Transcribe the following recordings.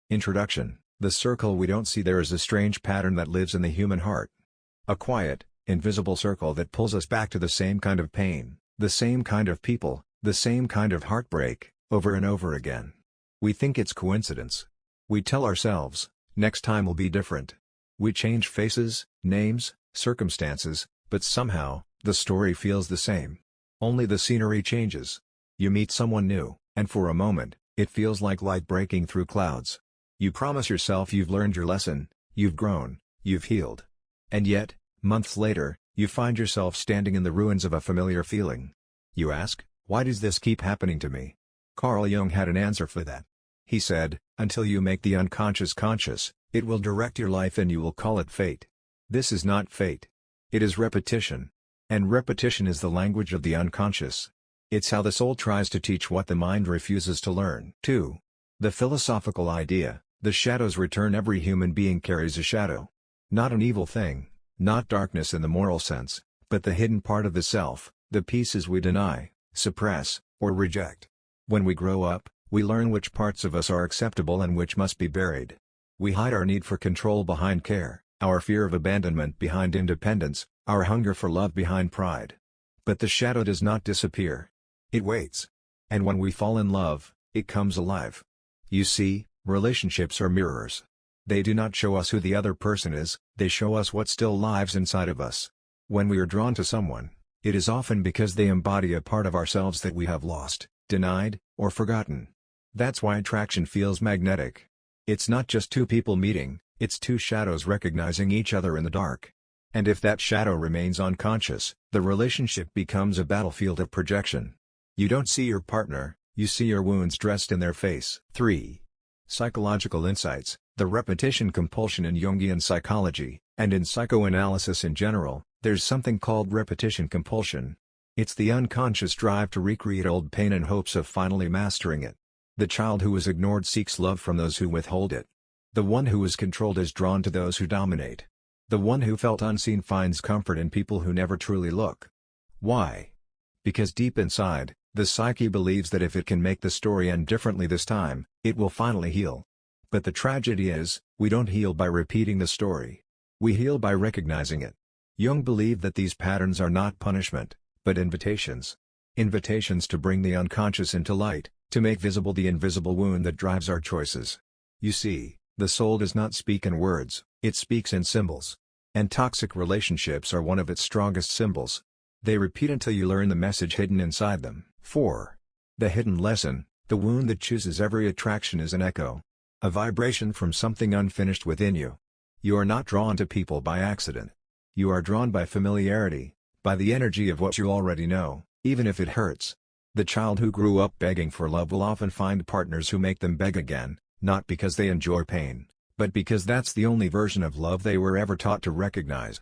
Introduction: the circle we don't see. There is a strange pattern that lives in the human heart. A quiet, invisible circle that pulls us back to the same kind of pain, the same kind of people, the same kind of heartbreak, over and over again. We think it's coincidence. We tell ourselves, next time will be different. We change faces, names, circumstances, but somehow, the story feels the same. Only the scenery changes. You meet someone new, and for a moment, it feels like light breaking through clouds. You promise yourself you've learned your lesson, you've grown, you've healed. And yet, months later, you find yourself standing in the ruins of a familiar feeling. You ask, why does this keep happening to me? Carl Jung had an answer for that. He said, until you make the unconscious conscious, it will direct your life and you will call it fate. This is not fate. It is repetition. And repetition is the language of the unconscious. It's how the soul tries to teach what the mind refuses to learn. 2. The philosophical idea: the shadows return. Every human being carries a shadow. Not an evil thing, not darkness in the moral sense, but the hidden part of the self, the pieces we deny, suppress, or reject. When we grow up, we learn which parts of us are acceptable and which must be buried. We hide our need for control behind care, our fear of abandonment behind independence, our hunger for love behind pride. But the shadow does not disappear. It waits. And when we fall in love, it comes alive. You see, relationships are mirrors. They do not show us who the other person is, they show us what still lives inside of us. When we are drawn to someone, it is often because they embody a part of ourselves that we have lost, denied, or forgotten. That's why attraction feels magnetic. It's not just two people meeting, it's two shadows recognizing each other in the dark. And if that shadow remains unconscious, the relationship becomes a battlefield of projection. You don't see your partner, you see your wounds dressed in their face. 3. Psychological insights: the repetition compulsion. In Jungian psychology, and in psychoanalysis in general, there's something called repetition compulsion. It's the unconscious drive to recreate old pain in hopes of finally mastering it. The child who is ignored seeks love from those who withhold it. The one who is controlled is drawn to those who dominate. The one who felt unseen finds comfort in people who never truly look. Why? Because deep inside, the psyche believes that if it can make the story end differently this time, it will finally heal. But the tragedy is, we don't heal by repeating the story. We heal by recognizing it. Jung believed that these patterns are not punishment, but invitations. Invitations to bring the unconscious into light, to make visible the invisible wound that drives our choices. You see, the soul does not speak in words, it speaks in symbols. And toxic relationships are one of its strongest symbols. They repeat until you learn the message hidden inside them. 4. The hidden lesson: the wound that chooses every attraction is an echo. A vibration from something unfinished within you. You are not drawn to people by accident. You are drawn by familiarity, by the energy of what you already know, even if it hurts. The child who grew up begging for love will often find partners who make them beg again, not because they enjoy pain, but because that's the only version of love they were ever taught to recognize.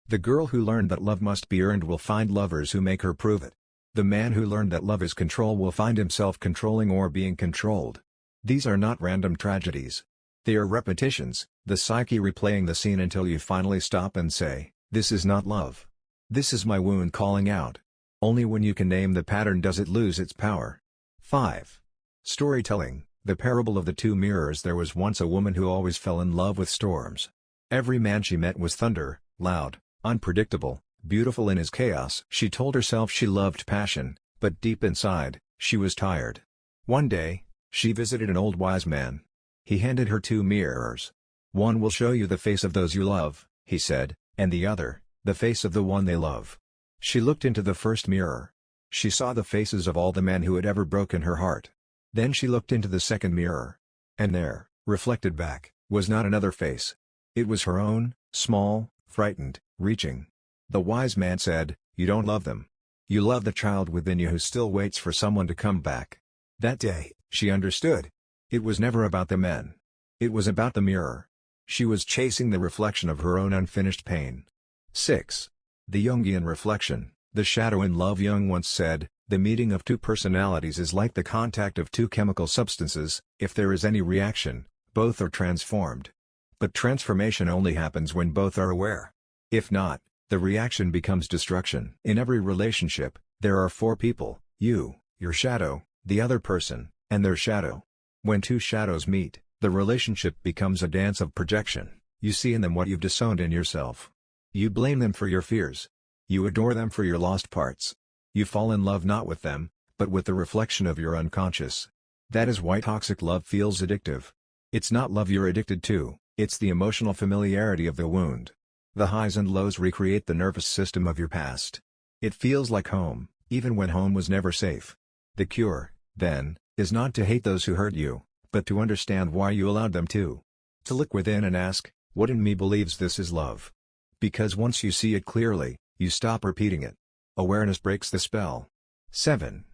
The girl who learned that love must be earned will find lovers who make her prove it. The man who learned that love is control will find himself controlling or being controlled. These are not random tragedies. They are repetitions, the psyche replaying the scene until you finally stop and say, this is not love. This is my wound calling out. Only when you can name the pattern does it lose its power. 5. Storytelling: the parable of the two mirrors. There was once a woman who always fell in love with storms. Every man she met was thunder, loud, unpredictable, beautiful in his chaos. She told herself she loved passion, but deep inside, she was tired. One day, she visited an old wise man. He handed her two mirrors. One will show you the face of those you love, he said, and the other, the face of the one they love. She looked into the first mirror. She saw the faces of all the men who had ever broken her heart. Then she looked into the second mirror. And there, reflected back, was not another face. It was her own, small, frightened, reaching. The wise man said, you don't love them. You love the child within you who still waits for someone to come back. That day, she understood. It was never about the men. It was about the mirror. She was chasing the reflection of her own unfinished pain. 6. The Jungian reflection: the shadow in love. Jung once said, the meeting of two personalities is like the contact of two chemical substances. If there is any reaction, both are transformed. But transformation only happens when both are aware. If not, the reaction becomes destruction. In every relationship, there are four people: you, your shadow, the other person, and their shadow. When two shadows meet, The relationship becomes a dance of projection. You see in them what you've disowned in yourself. You blame them for your fears. You adore them for your lost parts. You fall in love not with them, but with the reflection of your unconscious. That is why toxic love feels addictive. It's not love you're addicted to, it's the emotional familiarity of the wound. The highs and lows recreate the nervous system of your past. It feels like home, even when home was never safe. The cure, then, is not to hate those who hurt you, but to understand why you allowed them to. To look within and ask, what in me believes this is love? Because once you see it clearly, you stop repeating it. Awareness breaks the spell. 7.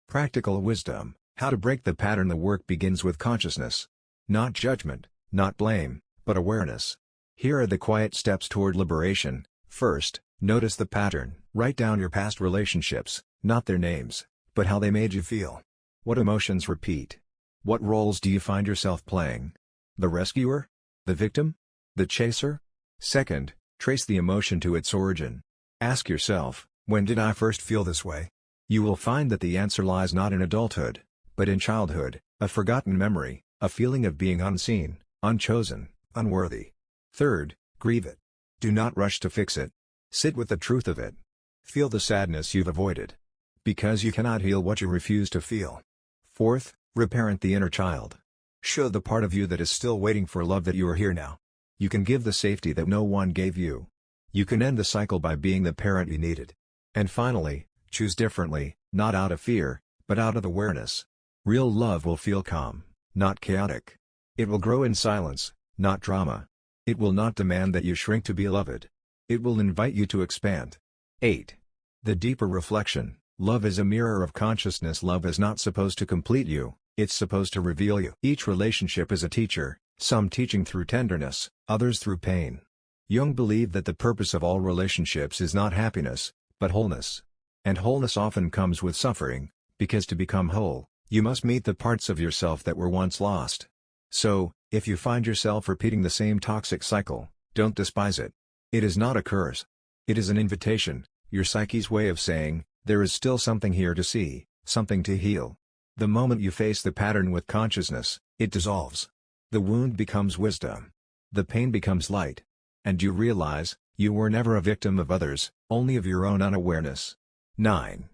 Practical wisdom, how to break the pattern. The work begins with consciousness. Not judgment, not blame, but awareness. Here are the quiet steps toward liberation. First, notice the pattern. Write down your past relationships, not their names, but how they made you feel. What emotions repeat? What roles do you find yourself playing? The rescuer? The victim? The chaser? Second, trace the emotion to its origin. Ask yourself, when did I first feel this way? You will find that the answer lies not in adulthood, but in childhood, a forgotten memory, a feeling of being unseen, unchosen, unworthy. Third, grieve it. Do not rush to fix it. Sit with the truth of it. Feel the sadness you've avoided. Because you cannot heal what you refuse to feel. Fourth, reparent the inner child. Show the part of you that is still waiting for love that you are here now. You can give the safety that no one gave you. You can end the cycle by being the parent you needed. And finally, choose differently, not out of fear, but out of awareness. Real love will feel calm, not chaotic. It will grow in silence, not drama. It will not demand that you shrink to be loved. It will invite you to expand. 8. The deeper reflection. Love is a mirror of consciousness. Love is not supposed to complete you, it's supposed to reveal you. Each relationship is a teacher, some teaching through tenderness, others through pain. Jung believed that the purpose of all relationships is not happiness, but wholeness. And wholeness often comes with suffering, because to become whole, you must meet the parts of yourself that were once lost. So, if you find yourself repeating the same toxic cycle, don't despise it. It is not a curse. It is an invitation, your psyche's way of saying, there is still something here to see, something to heal. The moment you face the pattern with consciousness, it dissolves. The wound becomes wisdom. The pain becomes light. And you realize, you were never a victim of others, only of your own unawareness. 9.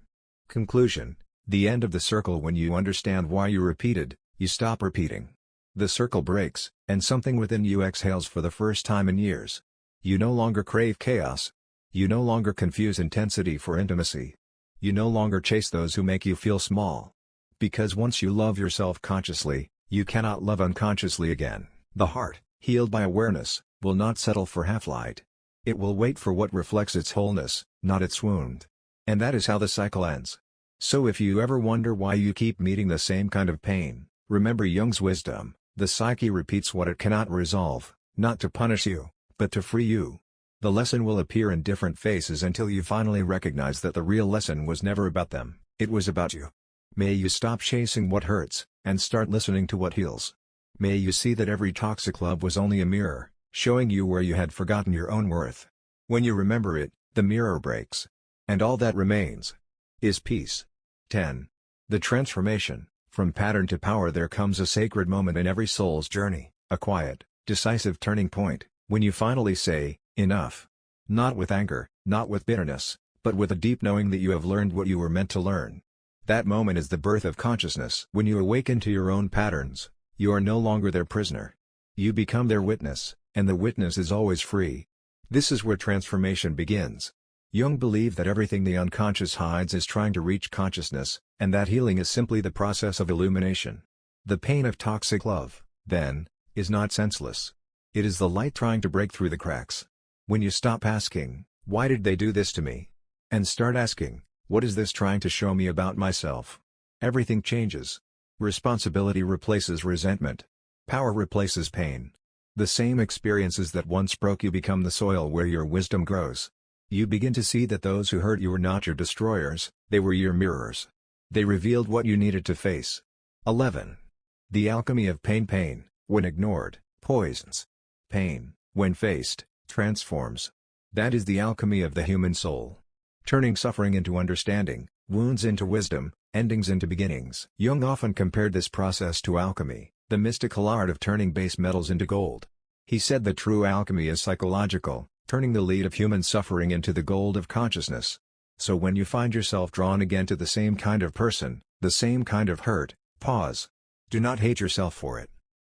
Conclusion. The end of the circle. When you understand why you repeated, you stop repeating. The circle breaks, and something within you exhales for the first time in years. You no longer crave chaos. You no longer confuse intensity for intimacy. You no longer chase those who make you feel small. Because once you love yourself consciously, you cannot love unconsciously again. The heart, healed by awareness, will not settle for half-light. It will wait for what reflects its wholeness, not its wound. And that is how the cycle ends. So if you ever wonder why you keep meeting the same kind of pain, remember Jung's wisdom: the psyche repeats what it cannot resolve, not to punish you, but to free you. The lesson will appear in different faces until you finally recognize that the real lesson was never about them, it was about you. May you stop chasing what hurts, and start listening to what heals. May you see that every toxic love was only a mirror, showing you where you had forgotten your own worth. When you remember it, the mirror breaks. And all that remains is peace. 10. The transformation. From pattern to power. There comes a sacred moment in every soul's journey, a quiet, decisive turning point, when you finally say, enough. Not with anger, not with bitterness, but with a deep knowing that you have learned what you were meant to learn. That moment is the birth of consciousness. When you awaken to your own patterns, you are no longer their prisoner. You become their witness, and the witness is always free. This is where transformation begins. Jung believed that everything the unconscious hides is trying to reach consciousness, and that healing is simply the process of illumination. The pain of toxic love, then, is not senseless. It is the light trying to break through the cracks. When you stop asking, why did they do this to me? And start asking, what is this trying to show me about myself? Everything changes. Responsibility replaces resentment. Power replaces pain. The same experiences that once broke you become the soil where your wisdom grows. You begin to see that those who hurt you were not your destroyers, they were your mirrors. They revealed what you needed to face. 11. The alchemy of pain. Pain, when ignored, poisons. Pain, when faced, transforms. That is the alchemy of the human soul. Turning suffering into understanding, wounds into wisdom, endings into beginnings. Jung often compared this process to alchemy. the mystical art of turning base metals into gold. He said that true alchemy is psychological, turning the lead of human suffering into the gold of consciousness. So when you find yourself drawn again to the same kind of person, the same kind of hurt, pause. Do not hate yourself for it.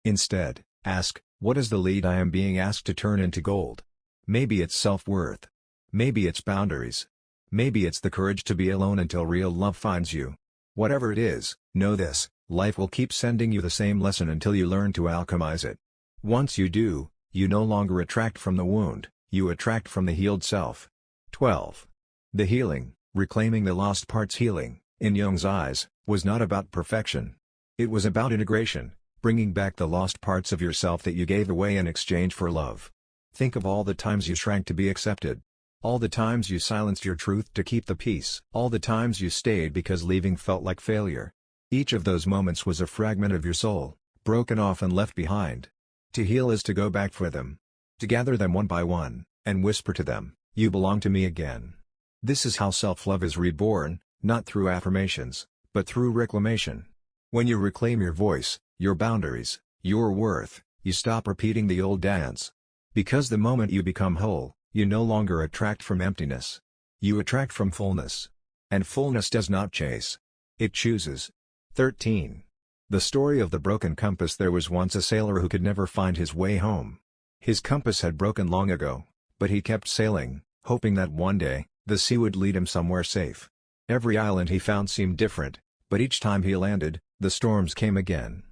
Instead, ask, what is the lead I am being asked to turn into gold? Maybe it's self-worth. Maybe it's boundaries. Maybe it's the courage to be alone until real love finds you. Whatever it is, know this, life will keep sending you the same lesson until you learn to alchemize it. Once you do, you no longer attract from the wound, you attract from the healed self. 12. The healing, reclaiming the lost parts. Healing, in Jung's eyes, was not about perfection. It was about integration, bringing back the lost parts of yourself that you gave away in exchange for love. Think of all the times you shrank to be accepted. All the times you silenced your truth to keep the peace. All the times you stayed because leaving felt like failure. Each of those moments was a fragment of your soul, broken off and left behind. To heal is to go back for them. To gather them one by one, and whisper to them, you belong to me again. This is how self-love is reborn, not through affirmations, but through reclamation. When you reclaim your voice, your boundaries, your worth, you stop repeating the old dance. Because the moment you become whole, you no longer attract from emptiness. You attract from fullness. And fullness does not chase. It chooses. 13. The story of the broken compass. There was once a sailor who could never find his way home. His compass had broken long ago, but he kept sailing, hoping that one day, the sea would lead him somewhere safe. Every island he found seemed different, but each time he landed, the storms came again.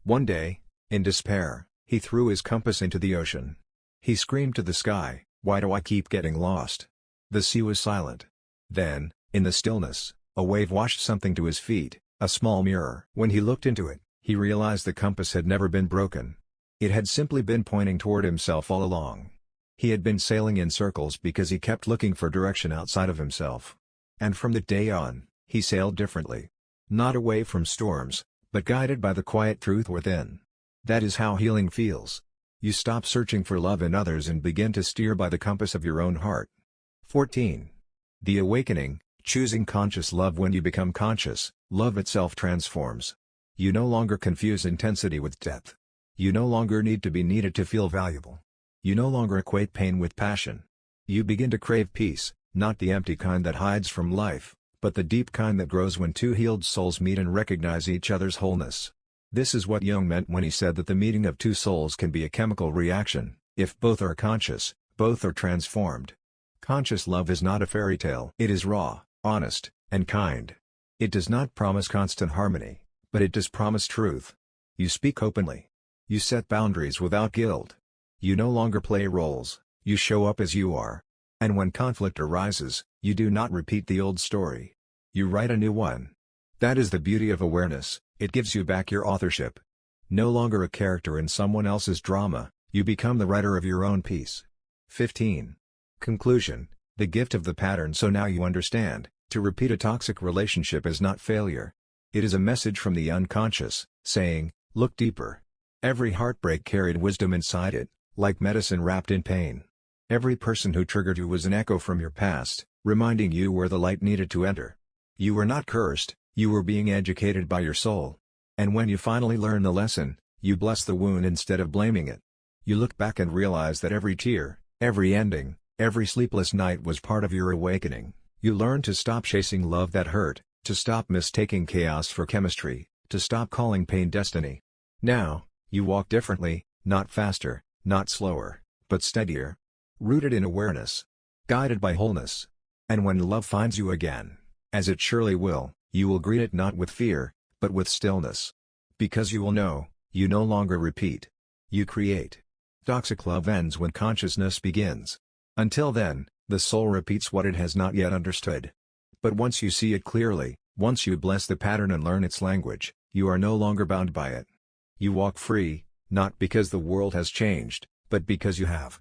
One day, in despair, he threw his compass into the ocean. He screamed to the sky, why do I keep getting lost? The sea was silent. Then, in the stillness, a wave washed something to his feet, a small mirror. When he looked into it, he realized the compass had never been broken. It had simply been pointing toward himself all along. He had been sailing in circles because he kept looking for direction outside of himself. And from that day on, he sailed differently. Not away from storms, but guided by the quiet truth within. That is how healing feels. You stop searching for love in others and begin to steer by the compass of your own heart. 14. The awakening, choosing conscious love. When you become conscious, love itself transforms. You no longer confuse intensity with depth. You no longer need to be needed to feel valuable. You no longer equate pain with passion. You begin to crave peace, not the empty kind that hides from life, but the deep kind that grows when two healed souls meet and recognize each other's wholeness. This is what Jung meant when he said that the meeting of two souls can be a chemical reaction. If both are conscious, both are transformed. Conscious love is not a fairy tale. It is raw, honest, and kind. It does not promise constant harmony, but it does promise truth. You speak openly. You set boundaries without guilt. You no longer play roles, you show up as you are. And when conflict arises, you do not repeat the old story. You write a new one. That is the beauty of awareness, it gives you back your authorship. No longer a character in someone else's drama, you become the writer of your own piece. 15. Conclusion, the gift of the pattern. So now you understand, to repeat a toxic relationship is not failure. It is a message from the unconscious, saying, look deeper. Every heartbreak carried wisdom inside it, like medicine wrapped in pain. Every person who triggered you was an echo from your past, reminding you where the light needed to enter. You were not cursed, you were being educated by your soul. And when you finally learn the lesson, you bless the wound instead of blaming it. You look back and realize that every tear, every ending, every sleepless night was part of your awakening. You learn to stop chasing love that hurt, to stop mistaking chaos for chemistry, to stop calling pain destiny. Now, you walk differently, not faster, not slower, but steadier. Rooted in awareness. Guided by wholeness. And when love finds you again, as it surely will, you will greet it not with fear, but with stillness. Because you will know, you no longer repeat. You create. Toxic love ends when consciousness begins. Until then, the soul repeats what it has not yet understood. But once you see it clearly, once you bless the pattern and learn its language, you are no longer bound by it. You walk free, not because the world has changed, but because you have.